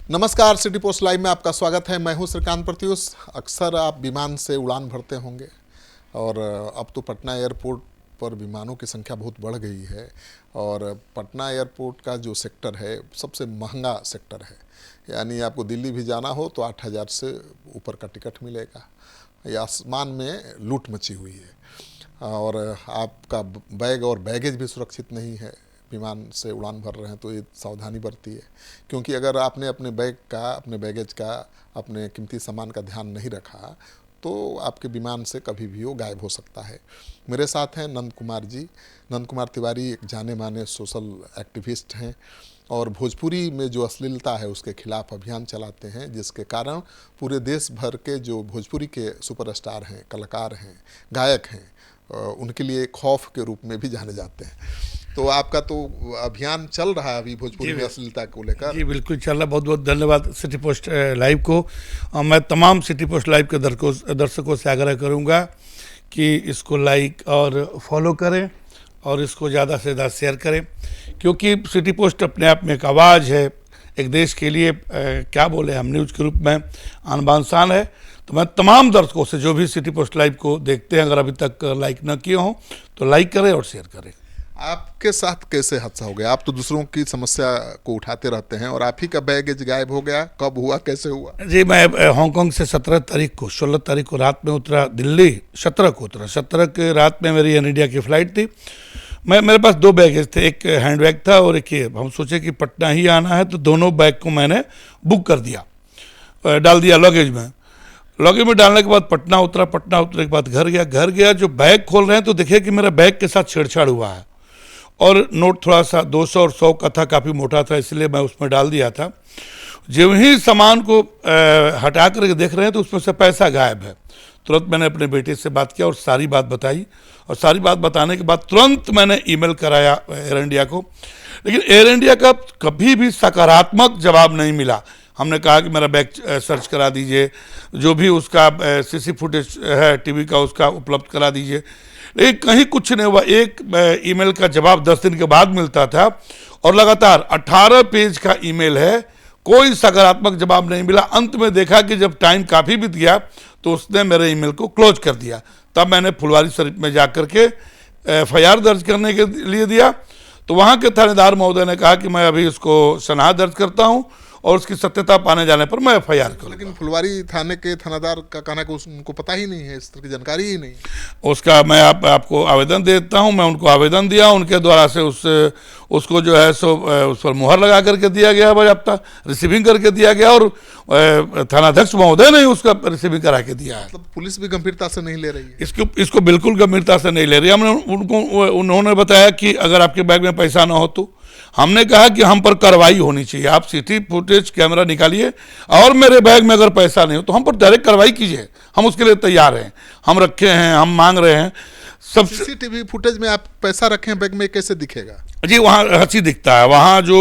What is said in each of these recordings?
नमस्कार, city post live में आपका स्वागत है। मैं हूं श्रीकांत प्रत्युष। अक्सर आप विमान से उड़ान भरते होंगे और अब तो पटना एयरपोर्ट पर विमानों की संख्या बहुत बढ़ गई है और पटना एयरपोर्ट का जो सेक्टर है सबसे महंगा सेक्टर है। यानी आपको दिल्ली भी जाना हो तो 8,000 से ऊपर का टिकट मिलेगा। ये आसमान में लूट मची हुई है और आपका बैग और बैगेज भी सुरक्षित नहीं है। विमान से उड़ान भर रहे हैं तो ये सावधानी बरतिए, क्योंकि अगर आपने अपने बैग का, अपने बैगेज का, अपने कीमती सामान का ध्यान नहीं रखा तो आपके विमान से कभी भी वो गायब हो सकता है। मेरे साथ हैं नंद कुमार जी। नंद कुमार तिवारी एक जाने माने सोशल एक्टिविस्ट हैं और भोजपुरी में जो अश्लीलता है उसके खिलाफ अभियान चलाते हैं, जिसके कारण पूरे देश भर के जो भोजपुरी के सुपरस्टार हैं, कलाकार हैं, गायक हैं, उनके लिए खौफ के रूप में भी जाने जाते हैं। तो आपका तो अभियान चल रहा है अभी भोजपुरी में अश्लीलता को लेकर। जी बिल्कुल चल रहा है। बहुत बहुत धन्यवाद सिटी पोस्ट लाइव को। मैं तमाम सिटी पोस्ट लाइव के दर्शकों से आग्रह करूंगा कि इसको लाइक और फॉलो करें और इसको ज़्यादा से ज़्यादा शेयर करें, क्योंकि सिटी पोस्ट अपने आप में एक आवाज़ है, एक देश के लिए क्या बोले हम न्यूज़ के रूप में आन बान शान है। तो मैं तमाम दर्शकों से जो भी सिटी पोस्ट लाइव को देखते हैं, अगर अभी तक लाइक न किए हों तो लाइक करें और शेयर करें। आपके साथ कैसे हादसा हो गया? आप तो दूसरों की समस्या को उठाते रहते हैं और आप ही का बैगेज गायब हो गया, कब हुआ, कैसे हुआ? जी, मैं हांगकांग से 17 तारीख को 16 तारीख को रात में उतरा, दिल्ली 17 को उतरा। 17 के रात में मेरी एयर इंडिया की फ़्लाइट थी। मेरे पास 2 बैगेज थे, एक हैंड बैग था और एक ये। हम सोचे कि पटना ही आना है तो दोनों बैग को मैंने बुक कर दिया, डाल दिया लगेज में। लगेज में डालने के बाद पटना उतरा। पटना उतरने के बाद घर गया। जो बैग खोल रहे हैं तो देखिए कि मेरा बैग के साथ छेड़छाड़ हुआ है और नोट थोड़ा सा 200 और 100 का था, काफ़ी मोटा था, इसलिए मैं उसमें डाल दिया था। जब ही सामान को हटा कर देख रहे हैं तो उसमें से पैसा गायब है। तुरंत मैंने अपने बेटे से बात किया और सारी बात बताई, और सारी बात बताने के बाद तुरंत मैंने ईमेल कराया एयर इंडिया को। लेकिन एयर इंडिया का कभी भी सकारात्मक जवाब नहीं मिला। हमने कहा कि मेरा बैग सर्च करा दीजिए, जो भी उसका सीसी फुटेज है टीवी का उसका उपलब्ध करा दीजिए, लेकिन कहीं कुछ नहीं हुआ। एक ईमेल का जवाब 10 दिन के बाद मिलता था और लगातार 18 पेज का ईमेल है, कोई सकारात्मक जवाब नहीं मिला। अंत में देखा कि जब टाइम काफ़ी बीत गया तो उसने मेरे ईमेल को क्लोज कर दिया। तब मैंने फुलवारी शरीफ में जा कर के FIR दर्ज करने के लिए दिया। तो वहाँ के थानेदार महोदय ने कहा कि मैं अभी इसको सनहा दर्ज करता हूँ और उसकी सत्यता पाने जाने पर मैं FIR करूँगा। लेकिन फुलवारी थाने के थानेदार का कहना कि उनको पता ही नहीं है, इस तरह की जानकारी ही नहीं। उसका मैं आपको आवेदन देता हूं। मैं उनको आवेदन दिया, उनके द्वारा से उसको जो है सो उस पर मुहर लगा करके दिया गया, बाज़ाब्ता रिसीविंग करके दिया गया और थानाध्यक्ष महोदय ने उसका रिसीविंग करा के दिया है। मतलब पुलिस भी गंभीरता से नहीं ले रही है इसको बिल्कुल गंभीरता से नहीं ले रही। उन्होंने बताया कि अगर आपके बैग में पैसा ना हो तो। हमने कहा कि हम पर कार्रवाई होनी चाहिए। आप सीसी फुटेज कैमरा निकालिए और मेरे बैग में अगर पैसा नहीं हो तो हम पर डायरेक्ट कार्रवाई कीजिए। हम उसके लिए तैयार हैं, हम रखे हैं, हम मांग रहे हैं। सब CCTV फुटेज में आप पैसा रखे हैं बैग में, कैसे दिखेगा? जी, वहाँ हंसी दिखता है। वहाँ जो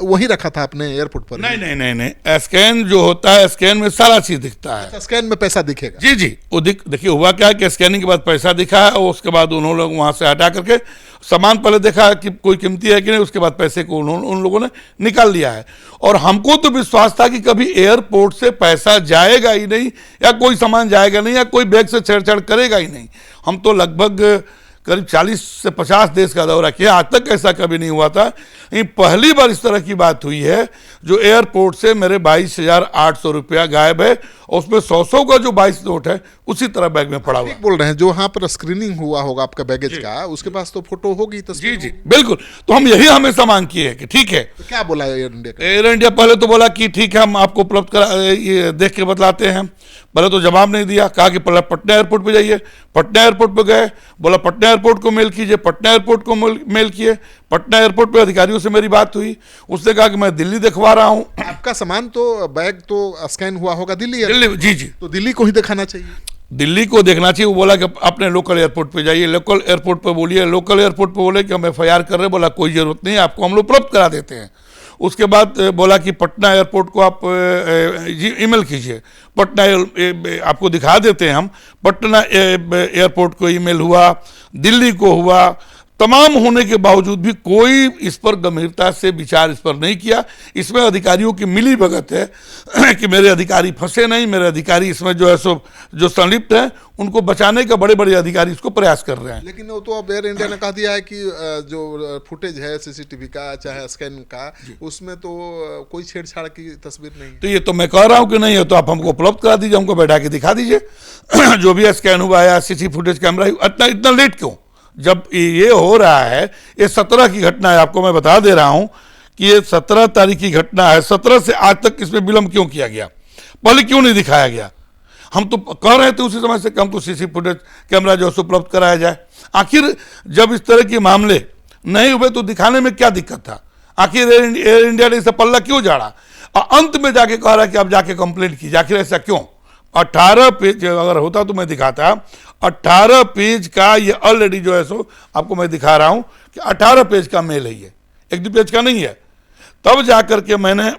वही रखा था आपने एयरपोर्ट पर? नहीं, स्कैन जो होता है, स्कैन में सारा चीज दिखता है। स्कैन में पैसा दिखेगा? जी, वो देखिए हुआ क्या है कि स्कैनिंग के बाद पैसा दिखा है और उसके बाद उन्होंने लोग वहाँ से हटा करके सामान पहले देखा कि कोई कीमती है कि नहीं, उसके बाद पैसे को उन लोगों ने निकाल लिया है। और हमको तो विश्वास था कि कभी एयरपोर्ट से पैसा जाएगा ही नहीं या कोई सामान जाएगा नहीं या कोई बैग से छेड़छाड़ करेगा ही नहीं। हम तो लगभग करीब 40 से 50 देश का दौरा किया, आज तक ऐसा कभी नहीं हुआ था। ये पहली बार इस तरह की बात हुई है जो एयरपोर्ट से मेरे 22,800 रुपया गायब है और उसमें 100 का जो 22 नोट है उसी तरह बैग में पड़ा हुआ। बोल रहे हैं जो वहाँ पर स्क्रीनिंग हुआ होगा आपका बैगेज का, उसके पास तो फोटो होगी, तस्वीर? जी बिल्कुल। तो हम यही हमेशा मांग किए कि ठीक है। तो क्या बोला एयर इंडिया का? एयर इंडिया पहले तो बोला कि ठीक है, हम आपको उपलब्ध करा, ये देख के बतलाते हैं। पहले तो जवाब नहीं दिया, कहा कि पहले पटना एयरपोर्ट पे जाइए। पटना एयरपोर्ट पे गए, बोला पटना एयरपोर्ट को मेल कीजिए। पटना एयरपोर्ट को मेल किए। पटना एयरपोर्ट पे अधिकारियों से मेरी बात हुई, उसने कहा कि मैं दिल्ली दिखवा रहा हूँ। आपका सामान तो, बैग तो स्कैन हुआ होगा दिल्ली? जी, तो दिल्ली को ही दिखाना चाहिए, दिल्ली को देखना चाहिए। वो बोला कि अपने लोकल एयरपोर्ट पे जाइए, लोकल एयरपोर्ट पे बोलिए। लोकल एयरपोर्ट पे बोले कि हम FIR कर रहे हैं। बोला कोई ज़रूरत नहीं है, आपको हम लोग उपलब्ध करा देते हैं। उसके बाद बोला कि पटना एयरपोर्ट को आप ईमेल कीजिए, पटना आपको दिखा देते हैं हम। पटना एयरपोर्ट को ईमेल हुआ, दिल्ली को हुआ, तमाम होने के बावजूद भी कोई इस पर गंभीरता से विचार इस पर नहीं किया। इसमें अधिकारियों की मिली भगत है कि मेरे अधिकारी फंसे नहीं, मेरे अधिकारी इसमें जो है सो जो संलिप्त हैं उनको बचाने का बड़े बड़े अधिकारी इसको प्रयास कर रहे हैं। लेकिन वो तो अब एयर इंडिया ने कह दिया है कि जो फुटेज है सीसीटीवी का चाहे स्कैन का, उसमें तो कोई छेड़छाड़ की तस्वीर नहीं है। तो ये तो मैं कह रहा हूं कि नहीं है, तो आप हमको उपलब्ध करा दीजिए, हमको बैठा के दिखा दीजिए जो भी स्कैन हुआ या सीसी फुटेज कैमरा, इतना लेट क्यों? जब ये हो रहा है, ये 17 की घटना है, आपको मैं बता दे रहा हूं कि ये 17 तारीख की घटना है। 17 से आज तक इसमें विलंब क्यों किया गया? पहले क्यों नहीं दिखाया गया? हम तो कह रहे थे उसी समय से कि हमको सीसी फुटेज कैमरा जो है उपलब्ध कराया जाए। आखिर जब इस तरह के मामले नहीं हुए तो दिखाने में क्या दिक्कत था? आखिर एयर इंडिया ने इसे पल्ला क्यों झाड़ा और अंत में जाके कह रहा है कि अब जाके कंप्लेंट कीजिए? आखिर ऐसा क्यों? 18 पेज अगर होता तो मैं दिखाता। 18 पेज का ये ऑलरेडी जो है सो आपको मैं दिखा रहा हूं कि 18 पेज का मेल है, ये 1-2 पेज का नहीं है। तब जाकर के मैंने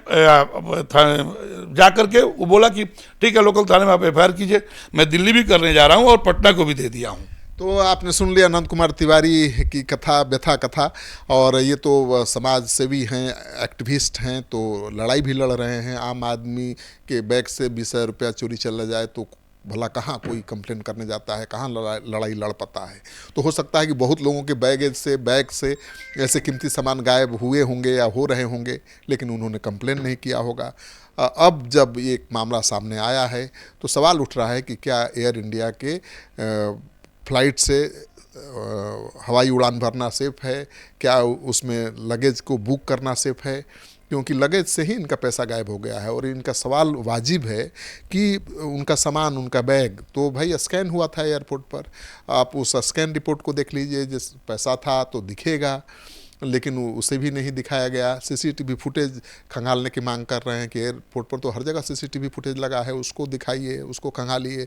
जाकर के वो बोला कि ठीक है लोकल थाने में आप एफआईआर कीजिए। मैं दिल्ली भी करने जा रहा हूं और पटना को भी दे दिया हूं। तो आपने सुन लिया अनंत कुमार तिवारी की कथा, व्यथा कथा, और ये तो समाज सेवी हैं, एक्टिविस्ट हैं, तो लड़ाई भी लड़ रहे हैं। आम आदमी के बैग से 20,000 रुपया चोरी चला जाए तो भला कहाँ कोई कंप्लेन करने जाता है, कहाँ लड़ाई लड़ पाता है। तो हो सकता है कि बहुत लोगों के बैग से ऐसे कीमती सामान गायब हुए होंगे या हो रहे होंगे, लेकिन उन्होंने कंप्लेन नहीं किया होगा। अब जब ये मामला सामने आया है तो सवाल उठ रहा है कि क्या एयर इंडिया के फ्लाइट से हवाई उड़ान भरना सेफ़ है? क्या उसमें लगेज को बुक करना सेफ़ है? क्योंकि लगेज से ही इनका पैसा गायब हो गया है और इनका सवाल वाजिब है कि उनका सामान, उनका बैग तो भाई स्कैन हुआ था एयरपोर्ट पर। आप उस स्कैन रिपोर्ट को देख लीजिए, जिस पैसा था तो दिखेगा, लेकिन उसे भी नहीं दिखाया गया। सीसीटीवी फुटेज खंगालने की मांग कर रहे हैं कि एयरपोर्ट पर तो हर जगह सीसीटीवी फुटेज लगा है, उसको दिखाइए, उसको खंगालिए।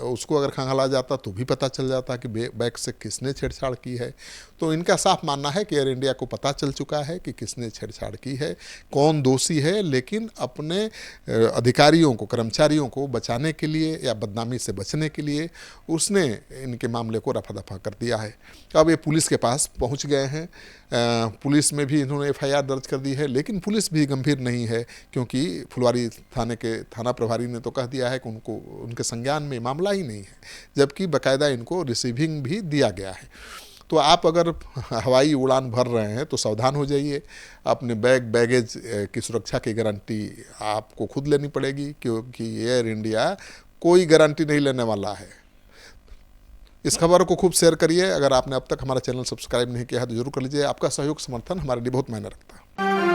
उसको अगर खंगाला जाता तो भी पता चल जाता कि बैग से किसने छेड़छाड़ की है। तो इनका साफ मानना है कि एयर इंडिया को पता चल चुका है कि किसने छेड़छाड़ की है, कौन दोषी है, लेकिन अपने अधिकारियों को, कर्मचारियों को बचाने के लिए या बदनामी से बचने के लिए उसने इनके मामले को रफा दफा कर दिया है। अब ये पुलिस के पास पहुंच गए हैं। पुलिस में भी इन्होंने एफआईआर दर्ज कर दी है, लेकिन पुलिस भी गंभीर नहीं है, क्योंकि फुलवारी थाने के थाना प्रभारी ने तो कह दिया है कि उनके संज्ञान में मामला ही नहीं है, जबकि बाकायदा इनको रिसीविंग भी दिया गया है। तो आप अगर हवाई उड़ान भर रहे हैं तो सावधान हो जाइए। अपने बैगेज की सुरक्षा की गारंटी आपको खुद लेनी पड़ेगी, क्योंकि एयर इंडिया कोई गारंटी नहीं लेने वाला है। इस खबर को खूब शेयर करिए। अगर आपने अब तक हमारा चैनल सब्सक्राइब नहीं किया है तो जरूर कर लीजिए। आपका सहयोग समर्थन हमारे लिए बहुत मायने रखता है।